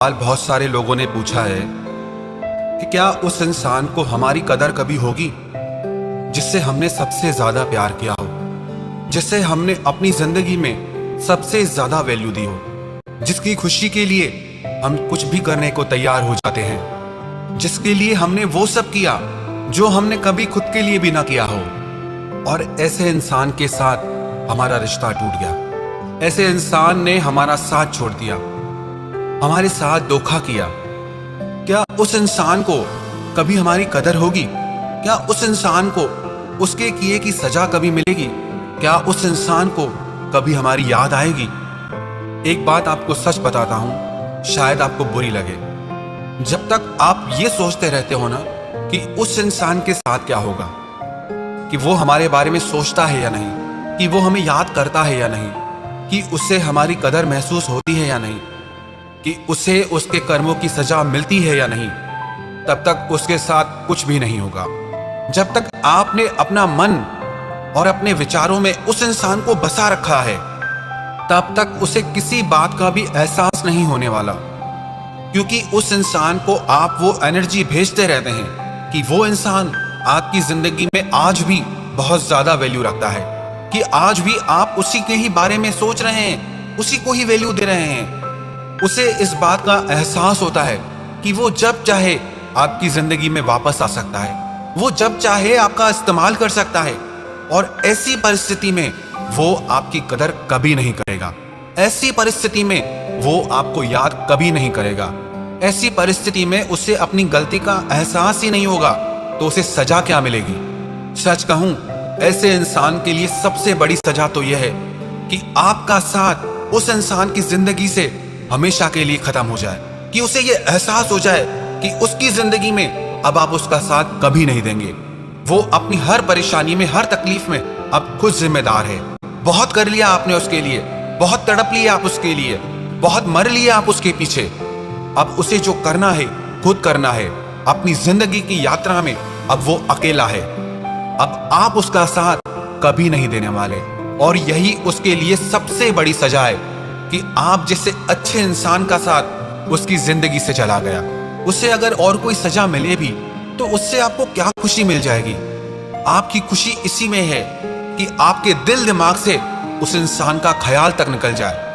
सवाल बहुत सारे लोगों ने पूछा है कि क्या उस इंसान को हमारी कदर कभी होगी जिससे हमने सबसे ज्यादा प्यार किया हो, जिससे हमने अपनी जिंदगी में सबसे ज्यादा वैल्यू दी हो, जिसकी खुशी के लिए हम कुछ भी करने को तैयार हो जाते हैं, जिसके लिए हमने वो सब किया जो हमने कभी खुद के लिए भी ना किया हो। और ऐसे इंसान के साथ हमारा रिश्ता टूट गया, ऐसे इंसान ने हमारा साथ छोड़ दिया, हमारे साथ धोखा किया। क्या उस इंसान को कभी हमारी कदर होगी? क्या उस इंसान को उसके किए की सजा कभी मिलेगी? क्या उस इंसान को कभी हमारी याद आएगी? एक बात आपको सच बताता हूं, शायद आपको बुरी लगे। जब तक आप ये सोचते रहते हो ना कि उस इंसान के साथ क्या होगा, कि वो हमारे बारे में सोचता है या नहीं, कि वो हमें याद करता है या नहीं, कि उसे हमारी कदर महसूस होती है या नहीं, कि उसे उसके कर्मों की सजा मिलती है या नहीं, तब तक उसके साथ कुछ भी नहीं होगा। जब तक आपने अपना मन और अपने विचारों में उस इंसान को बसा रखा है, तब तक उसे किसी बात का भी एहसास नहीं होने वाला, क्योंकि उस इंसान को आप वो एनर्जी भेजते रहते हैं कि वो इंसान आपकी जिंदगी में आज भी बहुत ज्यादा वैल्यू रखता है, कि आज भी आप उसी के ही बारे में सोच रहे हैं, उसी को ही वैल्यू दे रहे हैं। उसे इस बात का एहसास होता है कि वो जब चाहे आपकी जिंदगी में वापस आ सकता है, वो जब चाहे आपका इस्तेमाल कर सकता है, और ऐसी परिस्थिति में वो आपकी कदर कभी नहीं करेगा। ऐसी परिस्थिति में वो आपको याद कभी नहीं करेगा। ऐसी परिस्थिति में उसे अपनी गलती का एहसास ही नहीं होगा, तो उसे सजा क्या मिलेगी? सच कहूं, ऐसे इंसान के लिए सबसे बड़ी सजा तो यह है कि आपका साथ उस इंसान की जिंदगी से हमेशा के लिए खत्म हो जाए, कि उसे ये एहसास हो जाए कि उसकी जिंदगी में अब आप उसका साथ कभी नहीं देंगे। वो अपनी हर परेशानी में, हर तकलीफ में अब खुद जिम्मेदार है। बहुत कर लिया आपने उसके लिए, बहुत तड़प लिया आप उसके लिए, बहुत मर लिया आप उसके पीछे। अब उसे जो करना है खुद करना है। अपनी जिंदगी की यात्रा में अब वो अकेला है। अब आप उसका साथ कभी नहीं देने वाले, और यही उसके लिए सबसे बड़ी सजा है कि आप जैसे अच्छे इंसान का साथ उसकी जिंदगी से चला गया। उसे अगर और कोई सजा मिले भी तो उससे आपको क्या खुशी मिल जाएगी? आपकी खुशी इसी में है कि आपके दिल दिमाग से उस इंसान का ख्याल तक निकल जाए,